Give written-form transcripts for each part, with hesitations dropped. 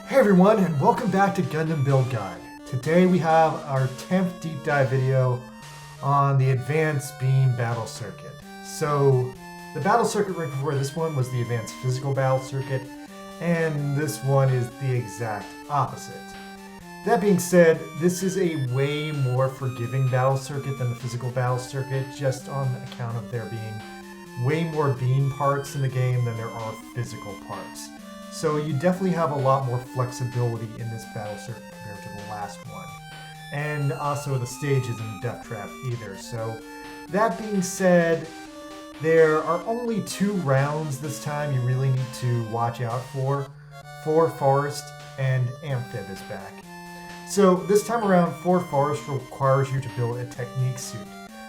Hey everyone, and welcome back to Gundam Build Guide. Today we have our 10th deep dive video on the Advanced Beam Battle Circuit. So, the battle circuit right before this one was the Advanced Physical Battle Circuit, and this one is the exact opposite. That being said, this is a way more forgiving battle circuit than the Physical Battle Circuit, just on account of there being way more beam parts in the game than there are physical parts. So you definitely have a lot more flexibility in this battle circuit compared to the last one. And also the stage isn't death trap either. So that being said, there are only 2 rounds this time you really need to watch out for. Forest and Amphib is back. So this time around, Forest requires you to build a technique suit.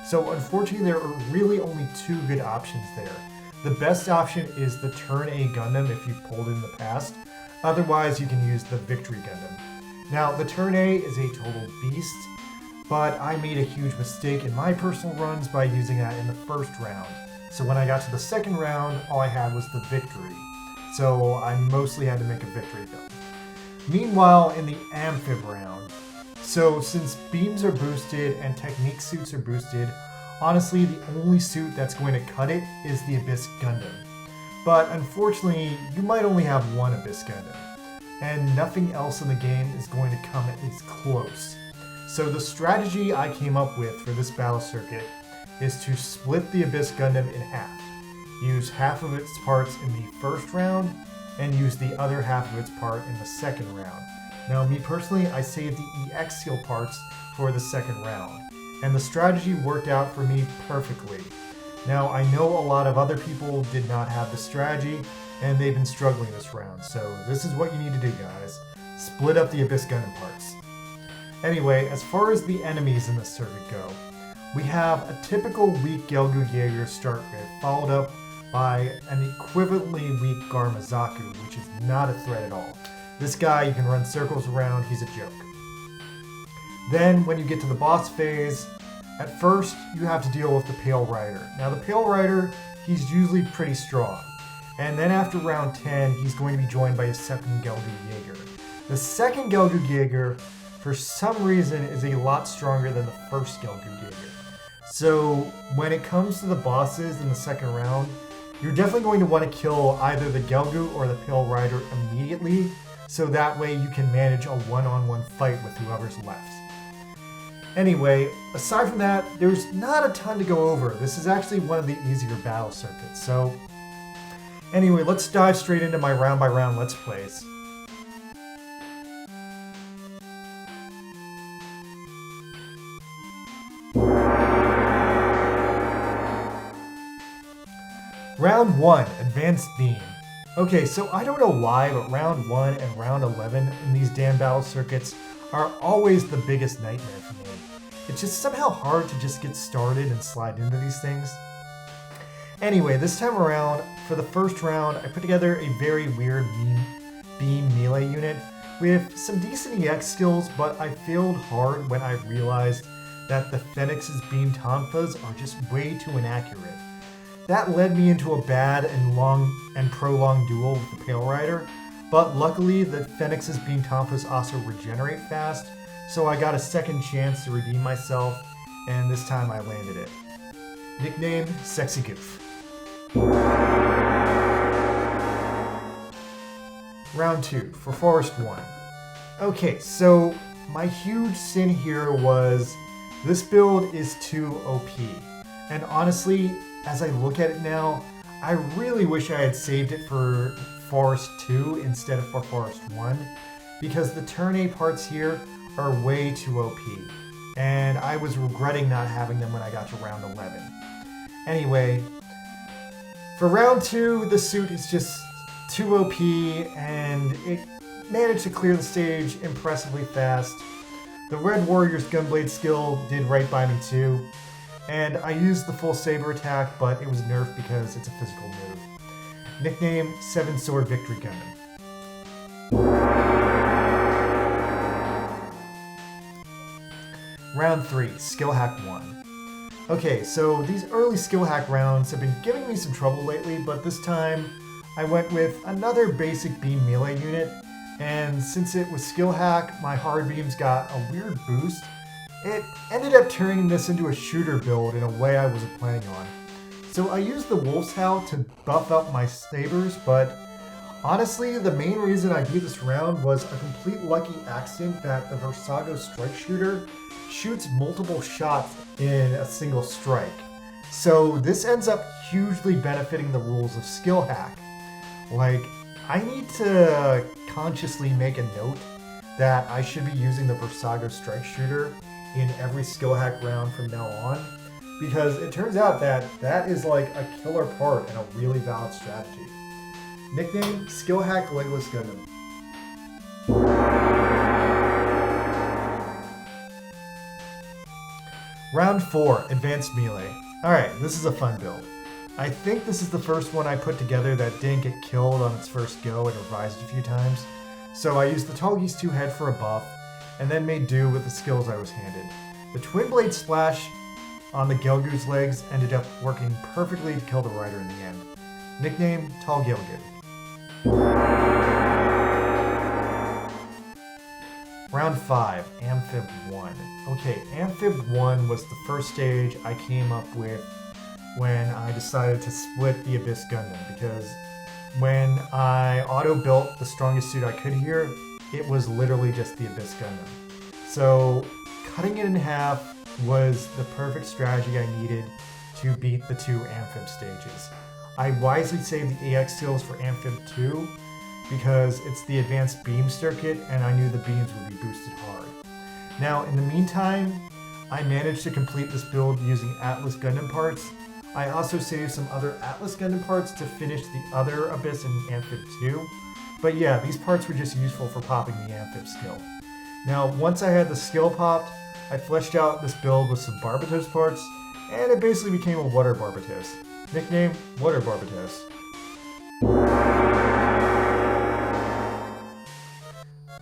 So unfortunately there are really only 2 good options there. The best option is the Turn A Gundam if you've pulled it in the past. Otherwise, you can use the Victory Gundam. Now, the Turn A is a total beast, but I made a huge mistake in my personal runs by using that in the first round. So when I got to the second round, all I had was the Victory. So I mostly had to make a Victory build. Meanwhile, in the Amphib round, so since beams are boosted and technique suits are boosted, honestly, the only suit that's going to cut it is the Abyss Gundam. But unfortunately, you might only have one Abyss Gundam, and nothing else in the game is going to come at least close. So the strategy I came up with for this battle circuit is to split the Abyss Gundam in half. Use half of its parts in the first round, and use the other half of its part in the second round. Now, me personally, I saved the EX seal parts for the second round. And the strategy worked out for me perfectly. Now, I know a lot of other people did not have this strategy, and they've been struggling this round, so this is what you need to do, guys. Split up the Abyss Gundam parts. Anyway, as far as the enemies in this circuit go, we have a typical weak Gelgu Jaeger start with, followed up by an equivalently weak Garmazaku, which is not a threat at all. This guy you can run circles around, he's a joke. Then, when you get to the boss phase, at first you have to deal with the Pale Rider. Now, the Pale Rider, he's usually pretty strong. And then after round 10, he's going to be joined by a second Gelgu Jaeger. The second Gelgu Jaeger, for some reason, is a lot stronger than the first Gelgu Jaeger. So, when it comes to the bosses in the second round, you're definitely going to want to kill either the Gelgu or the Pale Rider immediately, so that way you can manage a one-on-one fight with whoever's left. Anyway, aside from that, there's not a ton to go over. This is actually one of the easier battle circuits. So, anyway, let's dive straight into my round-by-round Let's Plays. Round 1, Advanced Beam. Okay, so I don't know why, but round 1 and round 11 in these damn battle circuits are always the biggest nightmare for me. It's just somehow hard to just get started and slide into these things. Anyway, this time around, for the first round, I put together a very weird beam melee unit with some decent EX skills, but I failed hard when I realized that the Phoenix's beam tonfas are just way too inaccurate. That led me into a bad and prolonged duel with the Pale Rider, but luckily the Phoenix's beam tonfas also regenerate fast, so I got a second chance to redeem myself, and this time I landed it. Nickname, Sexy Goof. Round 2, for Forest 1. Okay, so my huge sin here was this build is too OP, and honestly, as I look at it now, I really wish I had saved it for Forest 2 instead of for Forest 1, because the Turn A parts here are way too OP, and I was regretting not having them when I got to round 11. Anyway, for round 2, the suit is just too OP, and it managed to clear the stage impressively fast. The Red Warrior's Gunblade skill did right by me too, and I used the full saber attack, but it was nerfed because it's a physical move. Nickname, 7 Sword Victory Gundam. Round 3, Skill Hack 1. Okay, so these early skill hack rounds have been giving me some trouble lately, but this time I went with another basic beam melee unit And since it was skill hack, my hard beams got a weird boost. It ended up turning this into a shooter build in a way I wasn't planning on. So I used the Wolf's Howl to buff up my sabers, but honestly, the main reason I beat this round was a complete lucky accident that the Versago strike shooter shoots multiple shots in a single strike. So this ends up hugely benefiting the rules of skill hack. Like, I need to consciously make a note that I should be using the Versago strike shooter in every skill hack round from now on, because it turns out that that is like a killer part and a really valid strategy. Nickname, Skill Hack Legless Gundam. Round 4, Advanced Melee. Alright, this is a fun build. I think this is the first one I put together that didn't get killed on its first go and revised a few times. So I used the Tall Geese 2 head for a buff, and then made do with the skills I was handed. The Twin Blade Splash on the Gelgood's legs ended up working perfectly to kill the rider in the end. Nickname, Tall Gelgood. Round 5, Amphib 1. Okay, Amphib 1 was the first stage I came up with when I decided to split the Abyss Gundam, because when I auto-built the strongest suit I could here, it was literally just the Abyss Gundam. So cutting it in half was the perfect strategy I needed to beat the 2 Amphib stages. I wisely saved the EX skills for Amphib 2 because it's the advanced beam circuit and I knew the beams would be boosted hard. Now in the meantime, I managed to complete this build using Atlas Gundam parts. I also saved some other Atlas Gundam parts to finish the other Abyss in Amphib 2. But yeah, these parts were just useful for popping the Amphib skill. Now, once I had the skill popped, I fleshed out this build with some Barbatos parts, and it basically became a Water Barbatos. Nickname, Water Barbatos.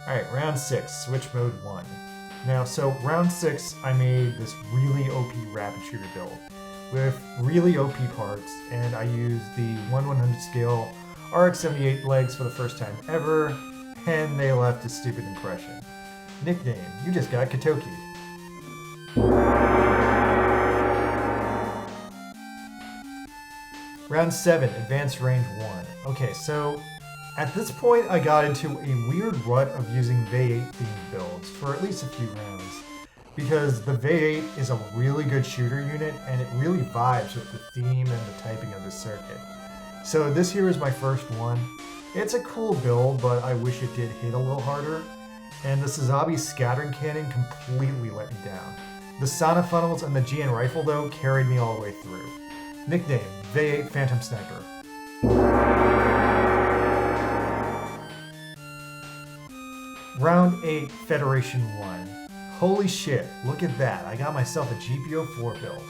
Alright, round 6, Switch Mode 1. Now, so round 6, I made this really OP rapid shooter build with really OP parts, and I used the 1/100 scale RX-78 legs for the first time ever, and they left a stupid impression. Nickname, you just got Katoki. Round 7, Advanced Range 1. Okay, so at this point I got into a weird rut of using V8 themed builds for at least a few rounds, because the V8 is a really good shooter unit and it really vibes with the theme and the typing of the circuit. So this here is my first one. It's a cool build, but I wish it did hit a little harder. And the Sazabi Scattering Cannon completely let me down. The Sana Funnels and the GN Rifle, though, carried me all the way through. Nickname, V8 Phantom Sniper. Round 8, Federation 1. Holy shit, look at that. I got myself a GPO4 build.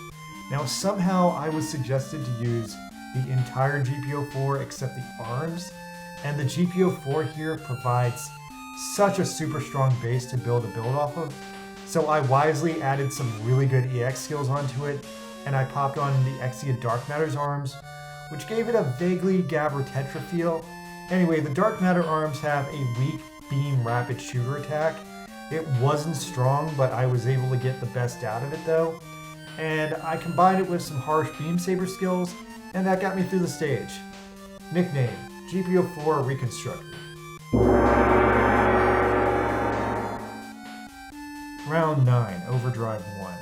Now somehow I was suggested to use the entire GPO4 except the arms, and the GPO4 here provides such a super strong base to build a build off of, so I wisely added some really good EX skills onto it, and I popped on the Exia Dark Matter's arms, which gave it a vaguely Gabra Tetra feel. Anyway, the Dark Matter arms have a weak beam rapid shooter attack. It wasn't strong, but I was able to get the best out of it though, and I combined it with some harsh beam saber skills, and that got me through the stage. Nickname, GPO4 Reconstructed. Round 9, Overdrive 1.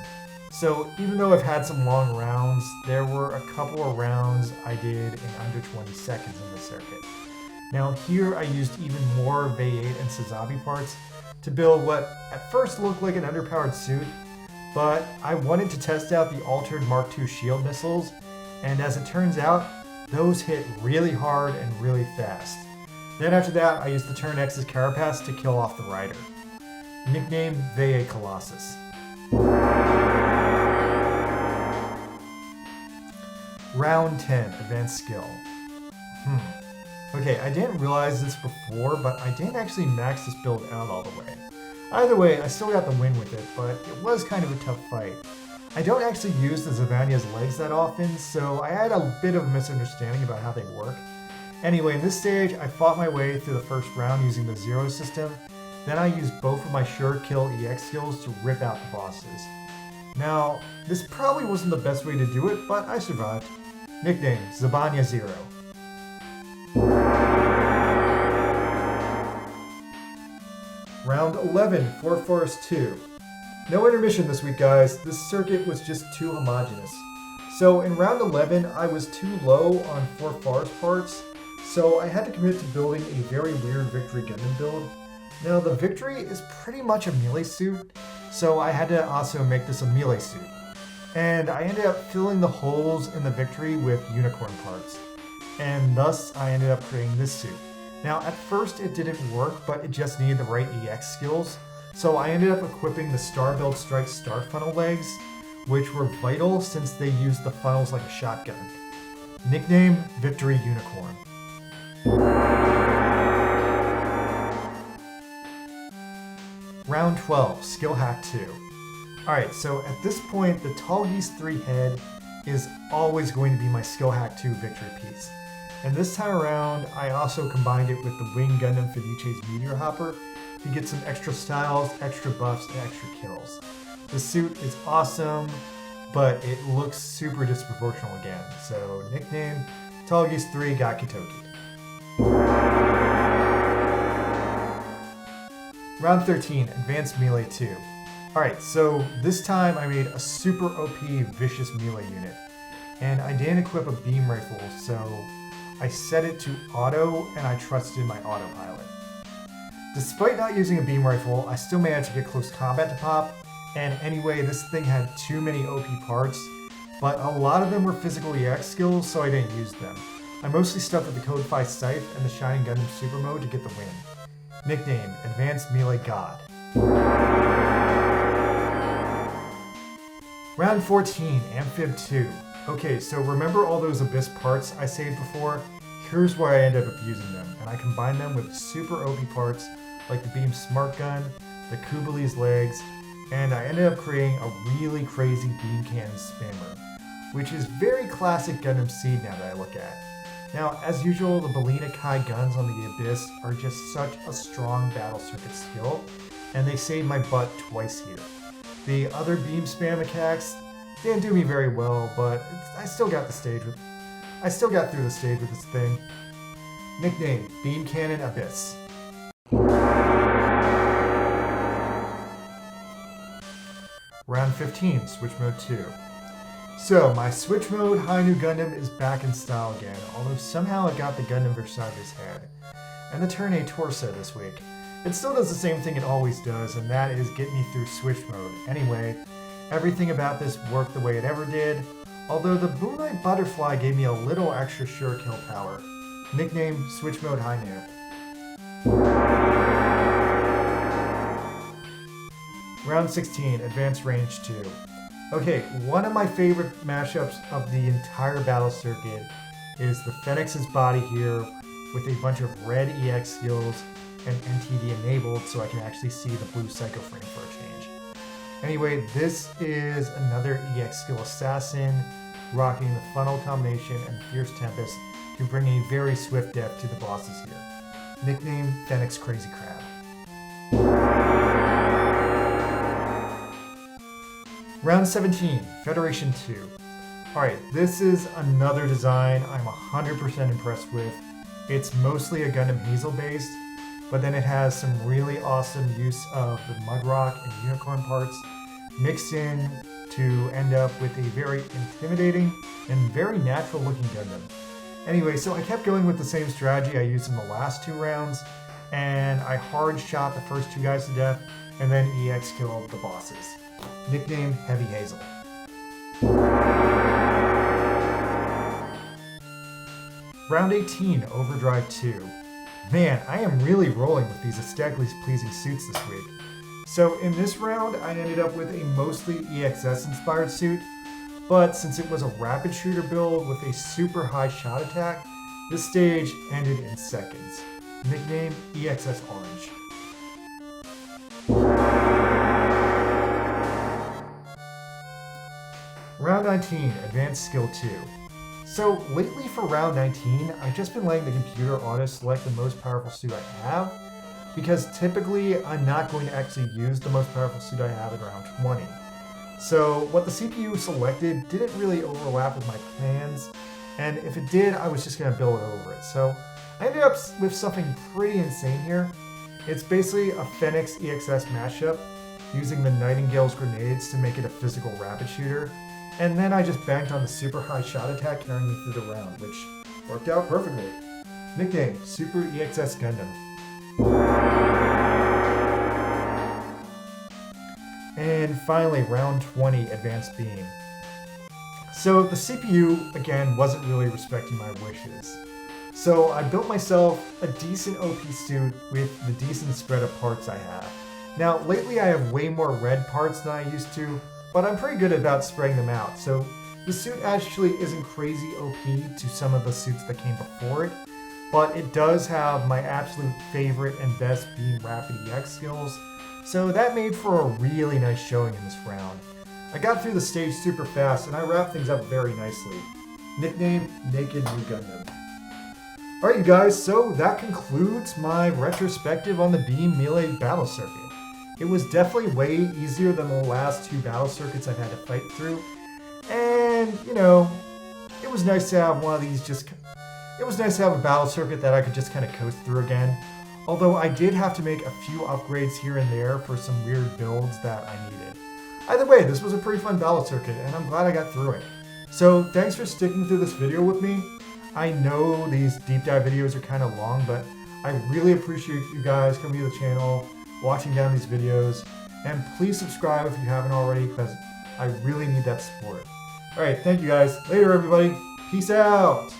So even though I've had some long rounds, there were a couple of rounds I did in under 20 seconds in the circuit. Now here I used even more V8 and Sazabi parts to build what at first looked like an underpowered suit, but I wanted to test out the altered Mark II shield missiles, and as it turns out, those hit really hard and really fast. Then after that, I used the Turn X's Carapace to kill off the rider. Nickname, V8 Colossus. Round 10, Advanced Skill. Okay, I didn't realize this before, but I didn't actually max this build out all the way. Either way, I still got the win with it, but it was kind of a tough fight. I don't actually use the Zavania's legs that often, so I had a bit of a misunderstanding about how they work. Anyway, in this stage, I fought my way through the first round using the zero system. Then I used both of my sure kill EX skills to rip out the bosses. Now, this probably wasn't the best way to do it, but I survived. Nickname, Zabanya Zero. Round 11, Fort Forest 2. No intermission this week, guys. This circuit was just too homogeneous. So in round 11, I was too low on Fort Forest parts, so I had to commit to building a very weird Victory Gundam build. Now the Victory is pretty much a melee suit, so I had to also make this a melee suit. And I ended up filling the holes in the Victory with unicorn parts, and thus I ended up creating this suit. Now at first it didn't work, but it just needed the right EX skills, so I ended up equipping the Star Build Strike Star Funnel legs, which were vital since they used the funnels like a shotgun. Nickname, Victory Unicorn. Round 12, Skill Hack 2. Alright, so at this point, the Tall Geese 3 head is always going to be my Skill Hack 2 victory piece. And this time around, I also combined it with the Wing Gundam Fiduci's Meteor Hopper to get some extra styles, extra buffs, and extra kills. The suit is awesome, but it looks super disproportional again. So nickname, Tall Geese 3 got Kitoki. Round 13, Advanced Melee 2. Alright, so this time I made a super OP Vicious Melee unit. And I didn't equip a beam rifle, so I set it to auto and I trusted my autopilot. Despite not using a beam rifle, I still managed to get close combat to pop. And anyway, this thing had too many OP parts, but a lot of them were physical EX skills, so I didn't use them. I mostly stuck with the Code 5 Scythe and the Shining Gundam Super Mode to get the win. Nickname, Advanced Melee God. Round 14, Amphib 2. Okay, so remember all those Abyss parts I saved before? Here's where I ended up using them, and I combined them with super OP parts like the Beam Smart Gun, the Kubili's legs, and I ended up creating a really crazy beam cannon spammer, which is very classic Gundam Seed now that I look at. Now, as usual, the Belina Kai guns on the Abyss are just such a strong battle circuit skill, and they saved my butt twice here. The other beam spam attacks didn't do me very well, but I still got through the stage with this thing. Nickname, Beam Cannon Abyss. Round 15, Switch Mode 2. So, my Switch Mode High New Gundam is back in style again, although somehow it got the Gundam Versailles head, and the Turn A torso this week. It still does the same thing it always does, and that is get me through Switch Mode. Anyway, everything about this worked the way it ever did, although the Moonlight Butterfly gave me a little extra sure kill power. Nickname, Switch Mode High New. Round 16, Advanced Range 2. Okay, one of my favorite mashups of the entire battle circuit is the Phoenix's body here with a bunch of red EX skills and NTD enabled so I can actually see the blue Psycho Frame for a change. Anyway, this is another EX skill assassin rocking the funnel combination and Fierce Tempest to bring a very swift death to the bosses here. Nickname, Phoenix Crazy Crab. Round 17, Federation 2. Alright, this is another design I'm 100% impressed with. It's mostly a Gundam Hazel based, but then it has some really awesome use of the Mudrock and Unicorn parts mixed in to end up with a very intimidating and very natural looking Gundam. Anyway, so I kept going with the same strategy I used in the last two rounds, and I hard shot the first two guys to death, and then EX killed the bosses. Nickname, Heavy Hazel. Round 18, Overdrive 2. Man, I am really rolling with these aesthetically pleasing suits this week. So in this round, I ended up with a mostly EXS inspired suit, but since it was a rapid shooter build with a super high shot attack, this stage ended in seconds. Nickname, EXS Orange. Round 19, Advanced Skill 2. So lately for round 19, I've just been letting the computer auto-select the most powerful suit I have, because typically I'm not going to actually use the most powerful suit I have in round 20. So what the CPU selected didn't really overlap with my plans, and if it did, I was just going to build over it. So I ended up with something pretty insane here. It's basically a Phoenix EXS mashup, using the Nightingale's grenades to make it a physical rapid shooter. And then I just banked on the super high shot attack carrying me through the round, which worked out perfectly. Nickname, Super EXS Gundam. And finally, round 20, Advanced Beam. So the CPU, again, wasn't really respecting my wishes. So I built myself a decent OP suit with the decent spread of parts I have. Now, lately I have way more red parts than I used to, but I'm pretty good about spreading them out, so the suit actually isn't crazy OP to some of the suits that came before it, but it does have my absolute favorite and best Beam Rapid EX skills, so that made for a really nice showing in this round. I got through the stage super fast, and I wrapped things up very nicely. Nickname, Naked New Gundam. Alright you guys, so that concludes my retrospective on the Beam Melee Battle Circuit. It was definitely way easier than the last two battle circuits I've had to fight through. And, you know, it was nice to have one of these it was nice to have a battle circuit that I could just kind of coast through again. Although I did have to make a few upgrades here and there for some weird builds that I needed. Either way, this was a pretty fun battle circuit, and I'm glad I got through it. So, thanks for sticking through this video with me. I know these deep dive videos are kind of long, but I really appreciate you guys coming to the channel, watching down these videos, and please subscribe if you haven't already, because I really need that support. Alright, thank you guys. Later everybody. Peace out.